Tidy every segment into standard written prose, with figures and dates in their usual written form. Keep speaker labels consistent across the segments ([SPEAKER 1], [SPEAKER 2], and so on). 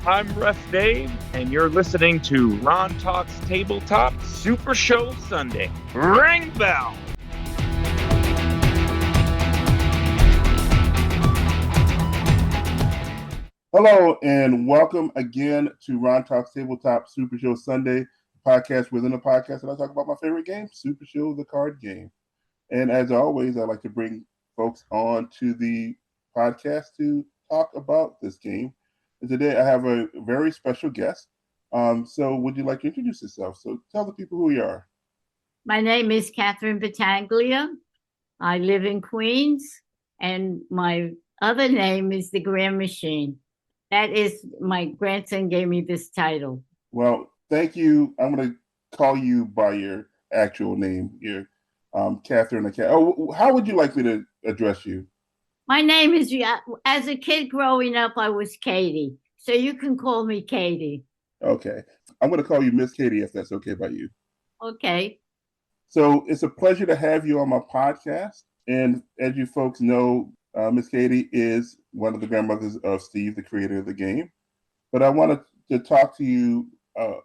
[SPEAKER 1] I'm Ref Dave, and you're listening to Ron Talks Tabletop Supershow Sunday. Ring bell!
[SPEAKER 2] Hello, and welcome again to Ron Talks Tabletop Supershow Sunday, podcast within a podcast, and I talk about my favorite game, Supershow, the card game. And as always, I like to bring folks on to the podcast to talk about this game. And today I have a very special guest. So would you like to introduce yourself? So tell the people who you are.
[SPEAKER 3] My name is Catherine Battaglia. I live in Queens, and my other name is the Grandmachine. That is, my grandson gave me this title.
[SPEAKER 2] Well, thank you. I'm going to call you by your actual name, your Catherine. How would you like me to address you?
[SPEAKER 3] My name is, as a kid growing up, I was Katie. So you can call me Katie.
[SPEAKER 2] Okay. I'm going to call you Miss Katie if that's okay by you.
[SPEAKER 3] Okay.
[SPEAKER 2] So it's a pleasure to have you on my podcast. And as you folks know, Miss Katie is one of the grandmothers of Steve, the creator of the game. But I wanted to talk to you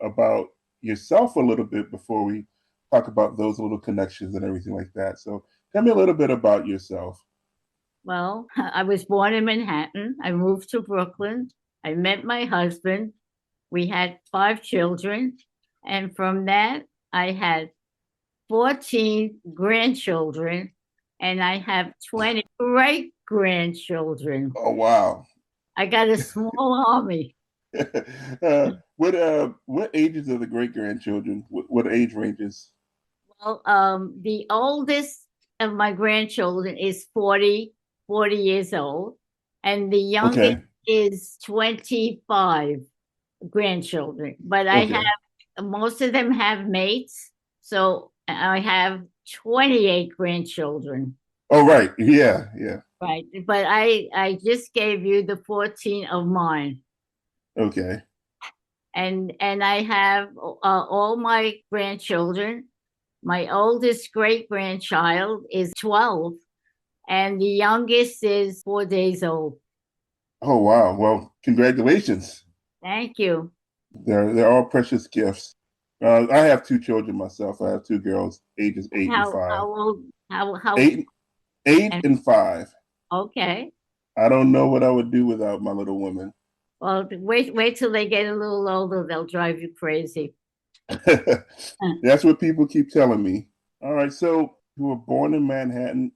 [SPEAKER 2] about yourself a little bit before we talk about those little connections and everything like that. So tell me a little bit about yourself.
[SPEAKER 3] Well, I was born in Manhattan. I moved to Brooklyn. I met my husband. We had 5 children. And from that, I had 14 grandchildren, and I have 20 great-grandchildren.
[SPEAKER 2] Oh, wow.
[SPEAKER 3] I got a small army.
[SPEAKER 2] What ages are the great-grandchildren? What age ranges?
[SPEAKER 3] Well, the oldest of my grandchildren is 40 years old, and the youngest is 25 grandchildren. But I have, most of them have mates, so I have 28 grandchildren.
[SPEAKER 2] Oh, right. Yeah.
[SPEAKER 3] Right. But I just gave you the 14 of mine.
[SPEAKER 2] Okay.
[SPEAKER 3] And I have all my grandchildren. My oldest great-grandchild is 12, and the youngest is 4 days old.
[SPEAKER 2] Oh, wow. Well, congratulations.
[SPEAKER 3] Thank you.
[SPEAKER 2] They're all precious gifts. I have 2 children myself. I have 2 girls, ages 8 and 5.
[SPEAKER 3] How old? How
[SPEAKER 2] 8 and 5.
[SPEAKER 3] Okay.
[SPEAKER 2] I don't know what I would do without my little women.
[SPEAKER 3] Well, wait till they get a little older. They'll drive you crazy.
[SPEAKER 2] That's what people keep telling me. All right. So you were born in Manhattan.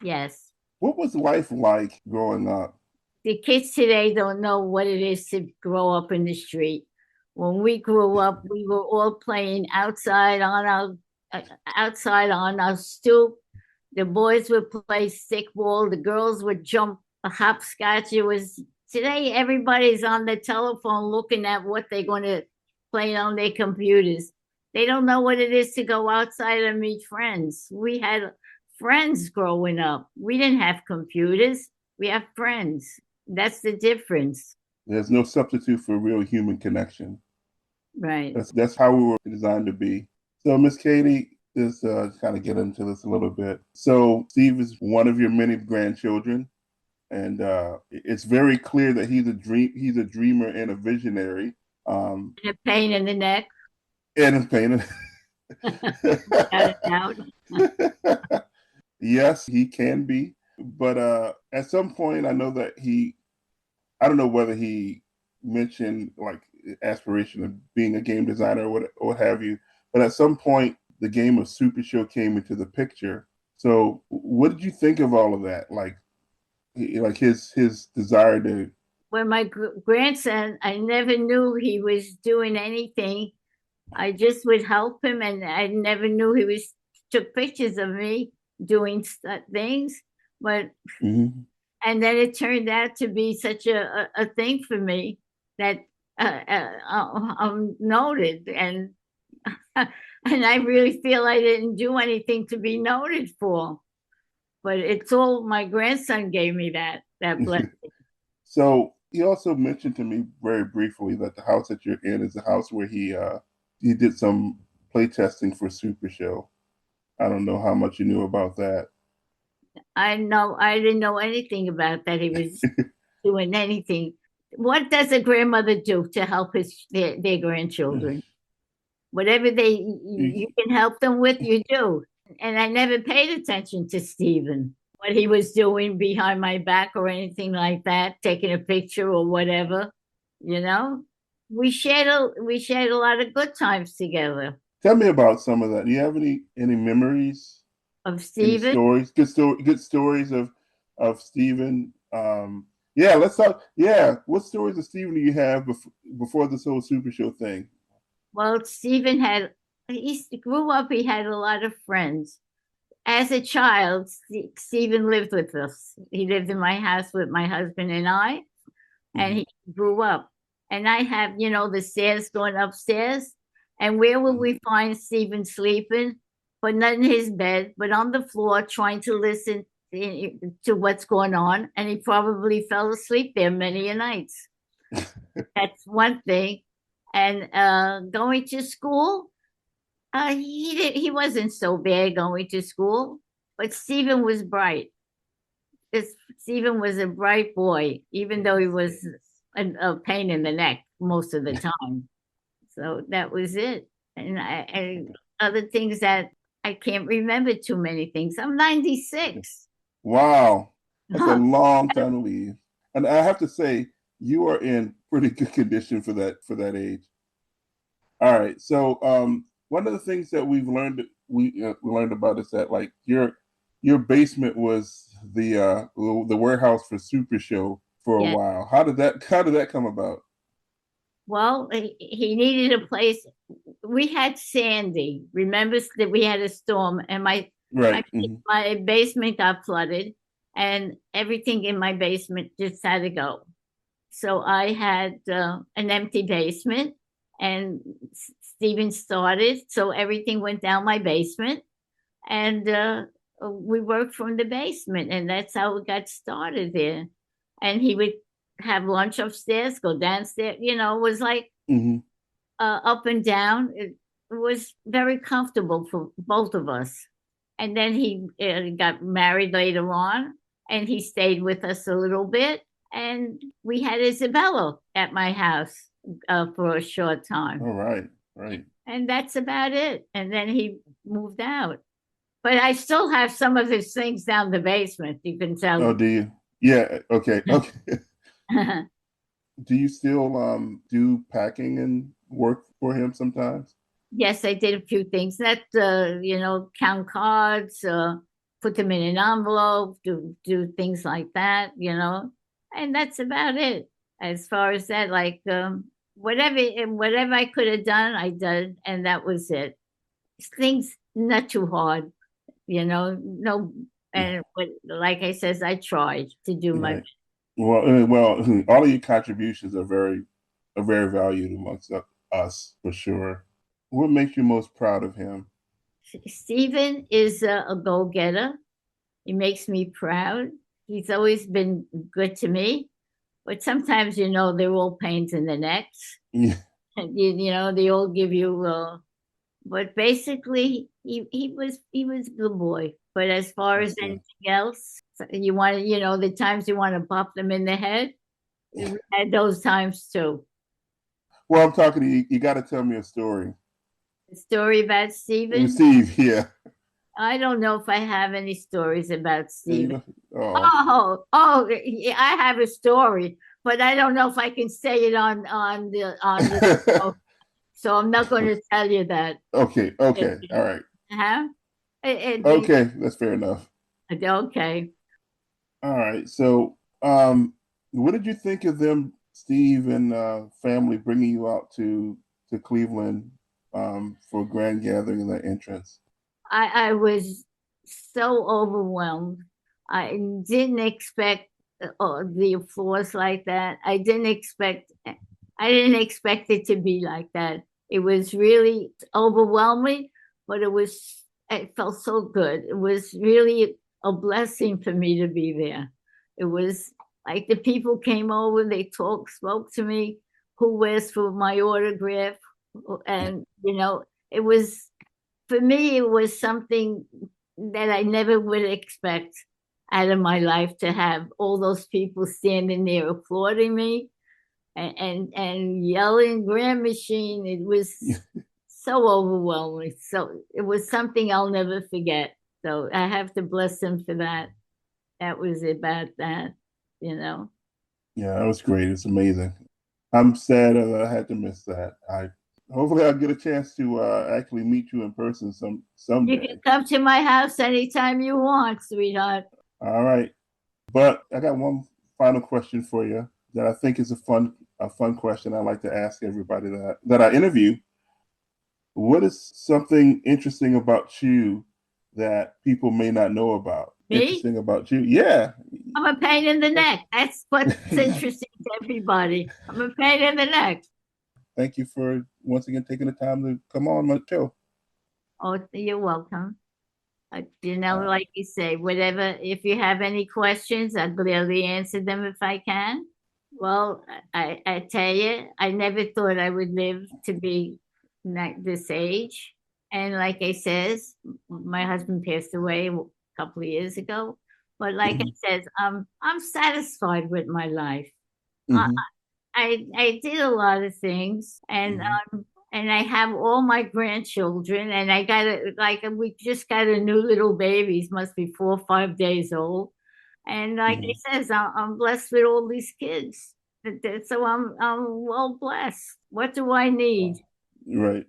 [SPEAKER 3] Yes.
[SPEAKER 2] What was life like growing up?
[SPEAKER 3] The kids today don't know what it is to grow up in the street. When we grew up, we were all playing outside on our stoop. The boys would play stickball. The girls would jump hopscotch. Today everybody's on the telephone looking at what they're going to play on their computers. They don't know what it is to go outside and meet friends. We had friends growing up. We didn't have computers. We have friends. That's the difference.
[SPEAKER 2] There's no substitute for real human connection.
[SPEAKER 3] Right.
[SPEAKER 2] That's how we were designed to be. So, Miss Katie, let's kind of get into this a little bit. So, Steve is one of your many grandchildren, and it's very clear that he's a dreamer and a visionary.
[SPEAKER 3] And a pain in the neck.
[SPEAKER 2] And a pain. Yes, he can be, but at some point, I know that I don't know whether he mentioned like aspiration of being a game designer or what have you, but at some point, the game of Supershow came into the picture. So, what did you think of all of that? Like his desire to.
[SPEAKER 3] When my grandson, I never knew he was doing anything. I just would help him, and I never knew he took pictures of me doing things. But and then it turned out to be such a thing for me that I'm noted, and I really feel I didn't do anything to be noted for. But it's all my grandson gave me that blessing.
[SPEAKER 2] So he also mentioned to me very briefly that the house that you're in is a house where he did some play testing for Supershow. I don't know how much you knew about that.
[SPEAKER 3] I didn't know anything about that. He was doing anything. What does a grandmother do to help their grandchildren? Whatever you can help them with, you do. And I never paid attention to Stephen, what he was doing behind my back or anything like that, taking a picture or whatever. You know, we shared a lot of good times together.
[SPEAKER 2] Tell me about some of that. Do you have any memories,
[SPEAKER 3] Of
[SPEAKER 2] any
[SPEAKER 3] Stephen,
[SPEAKER 2] stories, good stories of Stephen? Yeah, let's talk. Yeah, what stories of Stephen do you have before this whole Super Show thing?
[SPEAKER 3] well, Stephen he grew up. He had a lot of friends. As a child, Stephen lived with us. He lived in my house with my husband and I, and he grew up. And I have, the stairs going upstairs. And where will we find Stephen sleeping? But not in his bed, but on the floor trying to listen to what's going on. And he probably fell asleep there many a nights. That's one thing. And going to school, he wasn't so bad going to school, but Stephen was bright. Stephen was a bright boy, even though he was a pain in the neck most of the time. So that was it. And other things that I can't remember too many things. I'm 96.
[SPEAKER 2] Wow, that's a long time to leave. And I have to say, you are in pretty good condition for that age. All right, so one of the things that we learned about is that like your basement was the warehouse for Super Show for a
[SPEAKER 3] Yeah.
[SPEAKER 2] while. How did that come about?
[SPEAKER 3] Well, he needed a place. We had Sandy. Remember that we had a storm, and my
[SPEAKER 2] Right. Mm-hmm.
[SPEAKER 3] my basement got flooded, and everything in my basement just had to go. So I had an empty basement, and Steven started. So everything went down my basement, and we worked from the basement, and that's how we got started there. And he would have lunch upstairs, go downstairs. It was like
[SPEAKER 2] Mm-hmm.
[SPEAKER 3] up and down. It was very comfortable for both of us. And then he got married later on, and he stayed with us a little bit. And we had Isabella at my house for a short time.
[SPEAKER 2] All right. Right.
[SPEAKER 3] And that's about it. And then he moved out. But I still have some of his things down the basement. You can tell.
[SPEAKER 2] Oh, do you? Yeah. Okay. Okay. Do you still do packing and work for him sometimes?
[SPEAKER 3] Yes, I did a few things. That count cards, put them in an envelope, do things like that. And that's about it. As far as that, like whatever I could have done, I did, and that was it. Things not too hard, no. And but like I says, I tried to do my.
[SPEAKER 2] Right. Well, all of your contributions are very valued amongst us for sure. What makes you most proud of him?
[SPEAKER 3] Stephen is a go-getter. He makes me proud. He's always been good to me, but sometimes they're all pains in the necks.
[SPEAKER 2] Yeah.
[SPEAKER 3] They all give you. But basically, he was a good boy. But as far as anything else, you want to the times you want to pop them in the head. We had those times too.
[SPEAKER 2] Well, I'm talking to you. You got to tell me a story.
[SPEAKER 3] A story about Stephen?
[SPEAKER 2] Steve, yeah.
[SPEAKER 3] I don't know if I have any stories about Stephen.
[SPEAKER 2] Oh.
[SPEAKER 3] Yeah, I have a story, but I don't know if I can say it on the show. So I'm not going to tell you that.
[SPEAKER 2] Okay. All right.
[SPEAKER 3] Huh?
[SPEAKER 2] Okay, that's fair enough.
[SPEAKER 3] Okay.
[SPEAKER 2] All right. So, what did you think of them, Steve and family, bringing you out to Cleveland for grand gathering and that entrance?
[SPEAKER 3] I was so overwhelmed. I didn't expect the applause like that. I didn't expect it to be like that. It was really overwhelming, but it felt so good. It was really a blessing for me to be there. It was like the people came over, they spoke to me, who asked for my autograph. And, it was, for me, it was something that I never would expect out of my life, to have all those people standing there applauding me. and yelling Grandmachine. It was so overwhelming. So it was something I'll never forget. So I have to bless him for that. That was about that, you know.
[SPEAKER 2] Yeah, that was great. It's amazing. I'm sad that I had to miss that. Hopefully I'll get a chance to actually meet you in person someday.
[SPEAKER 3] You can come to my house anytime you want, sweetheart.
[SPEAKER 2] All right. But I got one final question for you that I think is a fun question I like to ask everybody that I interview. What is something interesting about you that people may not know about?
[SPEAKER 3] Me?
[SPEAKER 2] Interesting about you? Yeah.
[SPEAKER 3] I'm a pain in the neck. That's what's interesting to everybody. I'm a pain in the neck.
[SPEAKER 2] Thank you for once again taking the time to come on my show.
[SPEAKER 3] Oh, you're welcome. Like you say, whatever, if you have any questions, I'd gladly answer them if I can. Well, I tell you, I never thought I would live to be this age. And like I says, my husband passed away a couple of years ago. But like I says, I'm satisfied with my life.
[SPEAKER 2] Mm-hmm.
[SPEAKER 3] I did a lot of things, and I have all my grandchildren, and I we just got a new little baby. He must be 4 or 5 days old, and like I says, I'm blessed with all these kids. So I'm well blessed. What do I need?
[SPEAKER 2] Right.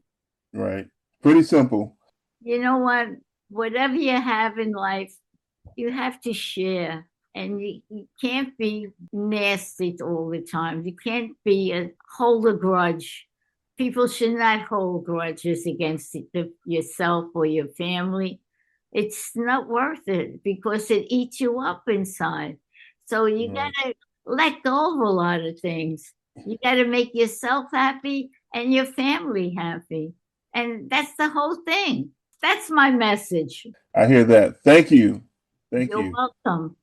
[SPEAKER 2] Pretty simple.
[SPEAKER 3] You know what? Whatever you have in life, you have to share. And you can't be nasty all the time. You can't hold a grudge. People should not hold grudges against yourself or your family. It's not worth it because it eats you up inside. So you gotta let go of a lot of things. You gotta make yourself happy and your family happy. And that's the whole thing. That's my message.
[SPEAKER 2] I hear that. Thank you.
[SPEAKER 3] You're welcome.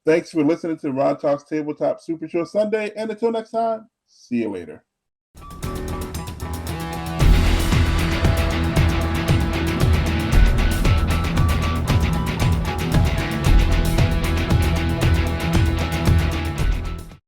[SPEAKER 2] Thanks for listening to Ron Talks Tabletop Super Show Sunday. And until next time, see you later.